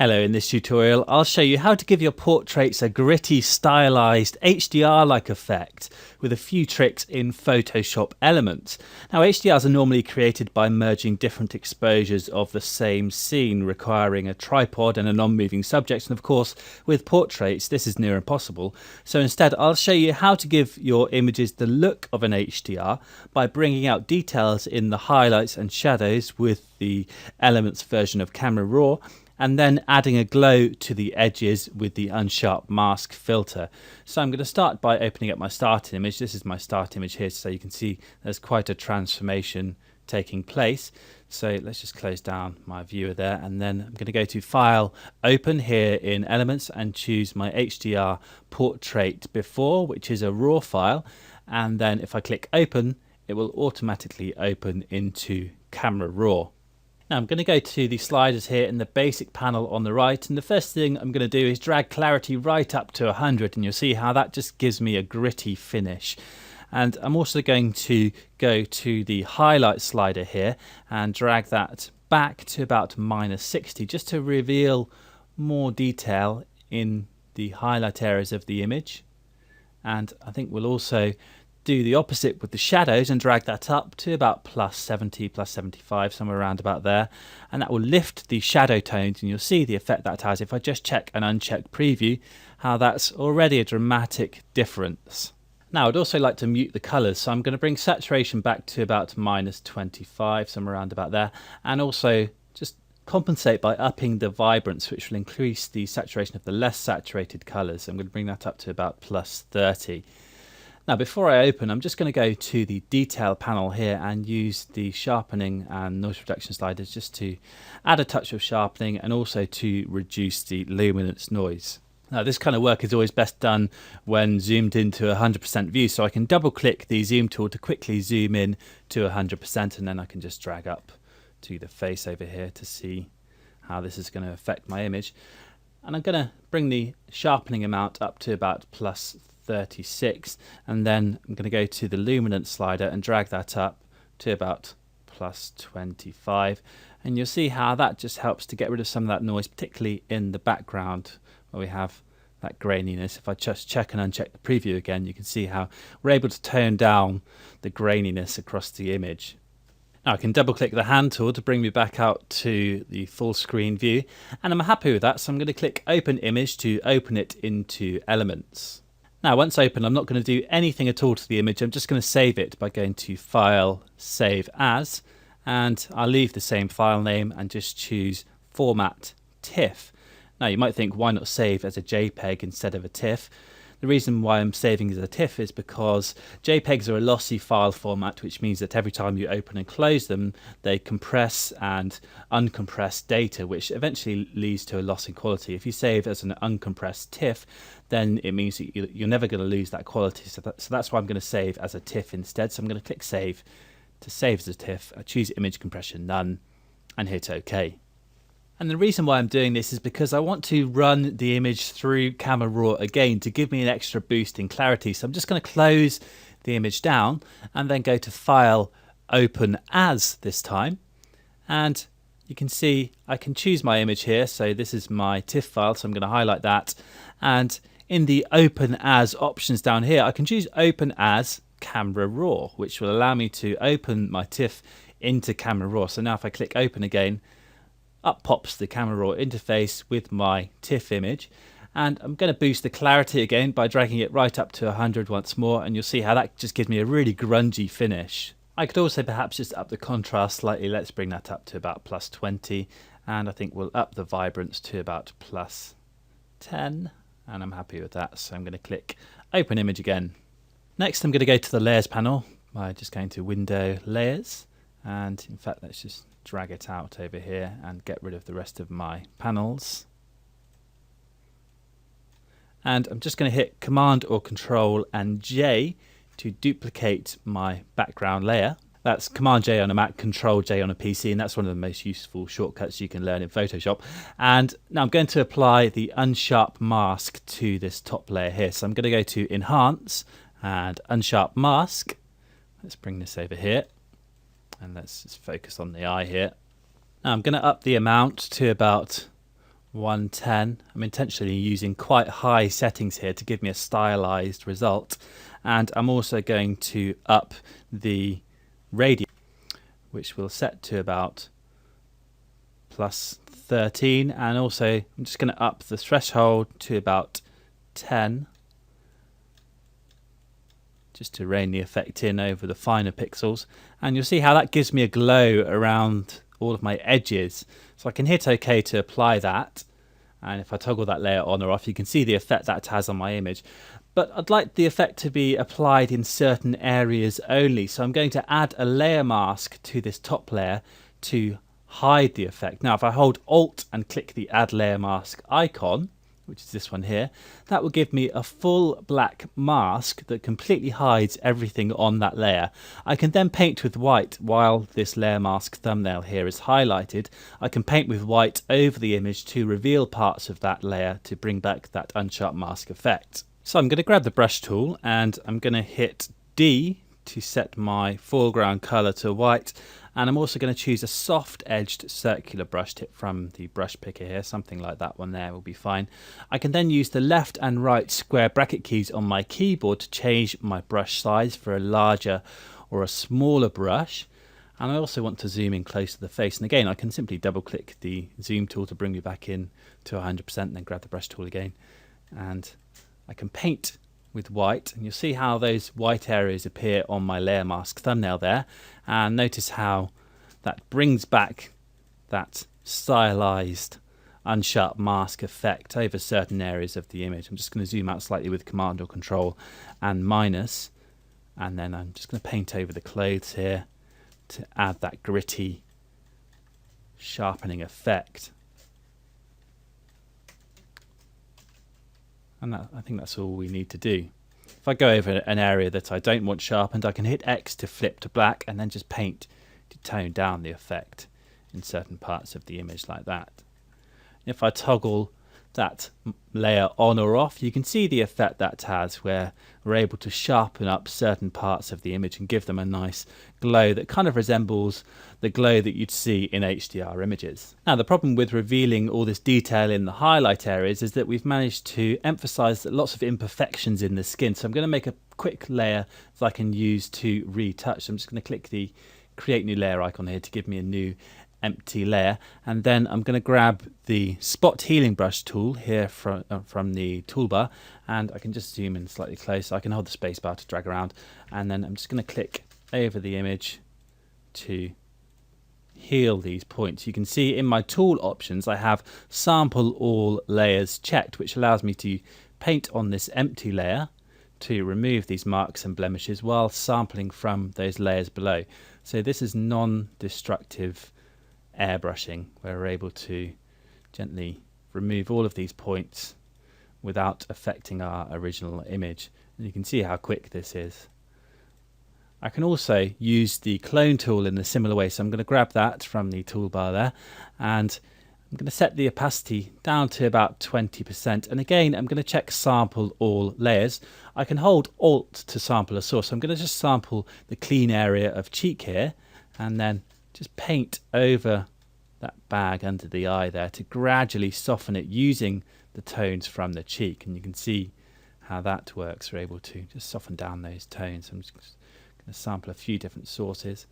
Hello, in this tutorial I'll show you how to give your portraits a gritty, stylized, HDR-like effect with a few tricks in Photoshop Elements. Now HDRs are normally created by merging different exposures of the same scene, requiring a tripod and a non-moving subject, and of course with portraits this is near impossible. So instead I'll show you how to give your images the look of an HDR by bringing out details in the highlights and shadows with the Elements version of Camera Raw, and then adding a glow to the edges with the unsharp mask filter. So I'm going to start by opening up my start image. This is my start image here, so you can see there's quite a transformation taking place. So let's just close down my viewer there, and then I'm going to go to File, Open here in Elements, and choose my HDR portrait before, which is a raw file. And then if I click Open, it will automatically open into Camera Raw. Now I'm going to go to the sliders here in the basic panel on the right, and the first thing I'm going to do is drag clarity right up to 100, and you'll see how that just gives me a gritty finish. And I'm also going to go to the highlight slider here and drag that back to about -60 just to reveal more detail in the highlight areas of the image. And I think we'll also do the opposite with the shadows and drag that up to about +70, +75, somewhere around about there, and that will lift the shadow tones, and you'll see the effect that has if I just check and uncheck preview, how that's already a dramatic difference. Now I'd also like to mute the colours, so I'm going to bring saturation back to about -25, somewhere around about there, and also just compensate by upping the vibrance, which will increase the saturation of the less saturated colours. I'm going to bring that up to about +30. Now before I open, I'm just going to go to the detail panel here and use the sharpening and noise reduction sliders just to add a touch of sharpening and also to reduce the luminance noise. Now this kind of work is always best done when zoomed into 100% view, so I can double click the zoom tool to quickly zoom in to 100%, and then I can just drag up to the face over here to see how this is going to affect my image. And I'm going to bring the sharpening amount up to about +36, and then I'm going to go to the luminance slider and drag that up to about +25, and you'll see how that just helps to get rid of some of that noise, particularly in the background where we have that graininess. If I just check and uncheck the preview again, you can see how we're able to tone down the graininess across the image. Now I can double click the hand tool to bring me back out to the full screen view, and I'm happy with that, so I'm going to click Open Image to open it into Elements. Now once open, I'm not going to do anything at all to the image. I'm just going to save it by going to File, Save As, and I'll leave the same file name and just choose Format TIFF. Now you might think, why not save as a JPEG instead of a TIFF? The reason why I'm saving as a TIFF is because JPEGs are a lossy file format, which means that every time you open and close them, they compress and uncompress data, which eventually leads to a loss in quality. If you save as an uncompressed TIFF, then it means that you're never going to lose that quality. So that's why I'm going to save as a TIFF instead. So I'm going to click Save to save as a TIFF. I choose Image Compression None and hit OK. And the reason why I'm doing this is because I want to run the image through Camera Raw again to give me an extra boost in clarity. So I'm just going to close the image down and then go to File, Open As this time. And you can see I can choose my image here. So this is my TIFF file, so I'm going to highlight that. And in the Open As options down here, I can choose Open As Camera Raw, which will allow me to open my TIFF into Camera Raw. So now if I click Open again, up pops the Camera Raw interface with my TIFF image, and I'm going to boost the clarity again by dragging it right up to 100 once more, and you'll see how that just gives me a really grungy finish. I could also perhaps just up the contrast slightly. Let's bring that up to about +20, and I think we'll up the vibrance to about +10, and I'm happy with that, so I'm going to click Open Image again. Next I'm going to go to the Layers panel by just going to Window, Layers, and in fact let's just drag it out over here and get rid of the rest of my panels. And I'm just going to hit Command or Control and J to duplicate my background layer. That's Command J on a Mac, Control J on a PC, and that's one of the most useful shortcuts you can learn in Photoshop. And now I'm going to apply the unsharp mask to this top layer here. So I'm going to go to Enhance and Unsharp Mask. Let's bring this over here. And let's just focus on the eye here. Now I'm going to up the amount to about 110. I'm intentionally using quite high settings here to give me a stylized result, and I'm also going to up the radius, which we'll set to about plus 13, and also I'm just going to up the threshold to about 10 just to rein the effect in over the finer pixels, and you'll see how that gives me a glow around all of my edges. So I can hit OK to apply that, and if I toggle that layer on or off, you can see the effect that has on my image. But I'd like the effect to be applied in certain areas only, so I'm going to add a layer mask to this top layer to hide the effect. Now if I hold Alt and click the Add Layer Mask icon, which is this one here, that will give me a full black mask that completely hides everything on that layer. I can then paint with white while this layer mask thumbnail here is highlighted. I can paint with white over the image to reveal parts of that layer to bring back that unsharp mask effect. So I'm going to grab the brush tool and I'm going to hit D to set my foreground color to white, and I'm also going to choose a soft edged circular brush tip from the brush picker here. Something like that one there will be fine. I can then use the left and right square bracket keys on my keyboard to change my brush size for a larger or a smaller brush, and I also want to zoom in close to the face, and again I can simply double click the zoom tool to bring me back in to 100% and then grab the brush tool again, and I can paint with white, and you'll see how those white areas appear on my layer mask thumbnail there, and notice how that brings back that stylized unsharp mask effect over certain areas of the image. I'm just going to zoom out slightly with Command or Control and minus, and then I'm just going to paint over the clothes here to add that gritty sharpening effect. And I think that's all we need to do. If I go over an area that I don't want sharpened, I can hit X to flip to black and then just paint to tone down the effect in certain parts of the image like that. If I toggle that layer on or off, you can see the effect that has, where we're able to sharpen up certain parts of the image and give them a nice glow that kind of resembles the glow that you'd see in HDR images. Now the problem with revealing all this detail in the highlight areas is that we've managed to emphasize lots of imperfections in the skin, so I'm going to make a quick layer that I can use to retouch. So I'm just going to click the create new layer icon here to give me a new empty layer, and then I'm going to grab the spot healing brush tool here from the toolbar, and I can just zoom in slightly closer. I can hold the space bar to drag around, and then I'm just going to click over the image to heal these points. You can see in my tool options I have sample all layers checked, which allows me to paint on this empty layer to remove these marks and blemishes while sampling from those layers below. So this is non-destructive airbrushing, where we're able to gently remove all of these points without affecting our original image, and you can see how quick this is. I can also use the clone tool in a similar way, so I'm going to grab that from the toolbar there, and I'm going to set the opacity down to about 20%, and again I'm going to check sample all layers. I can hold Alt to sample a source, so I'm going to just sample the clean area of cheek here, and then just paint over that bag under the eye there to gradually soften it using the tones from the cheek, and you can see how that works. We're able to just soften down those tones. I'm just going to sample a few different sources,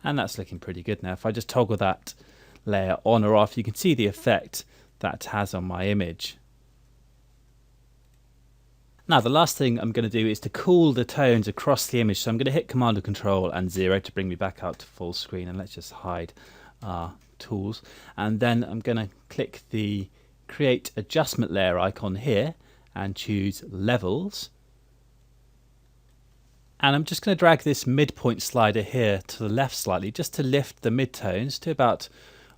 and that's looking pretty good now. If I just toggle that layer on or off, you can see the effect that has on my image. Now the last thing I'm going to do is to cool the tones across the image, so I'm going to hit Command or Control and 0 to bring me back out to full screen, and let's just hide our tools, and then I'm going to click the create adjustment layer icon here and choose levels, and I'm just going to drag this midpoint slider here to the left slightly just to lift the midtones to about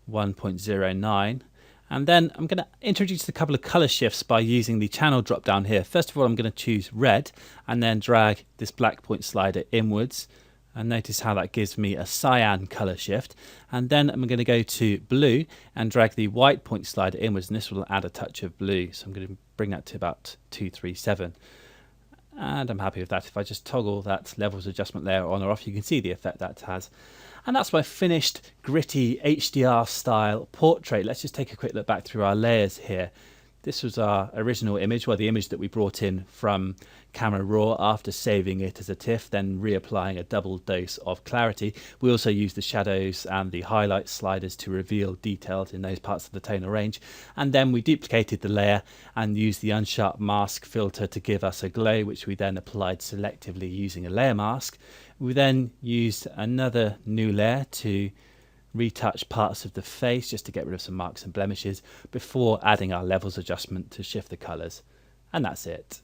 1.09. And then I'm going to introduce a couple of color shifts by using the channel drop down here. First of all, I'm going to choose red and then drag this black point slider inwards, and notice how that gives me a cyan color shift. And then I'm going to go to blue and drag the white point slider inwards, and this will add a touch of blue. So I'm going to bring that to about 237. And I'm happy with that. If I just toggle that levels adjustment layer on or off, you can see the effect that has. And that's my finished gritty HDR style portrait. Let's just take a quick look back through our layers here. This was our original image, well, the image that we brought in from Camera Raw after saving it as a TIFF, then reapplying a double dose of clarity. We also used the shadows and the highlight sliders to reveal details in those parts of the tonal range. And then we duplicated the layer and used the unsharp mask filter to give us a glow, which we then applied selectively using a layer mask. We then used another new layer to retouch parts of the face just to get rid of some marks and blemishes before adding our levels adjustment to shift the colours. And that's it.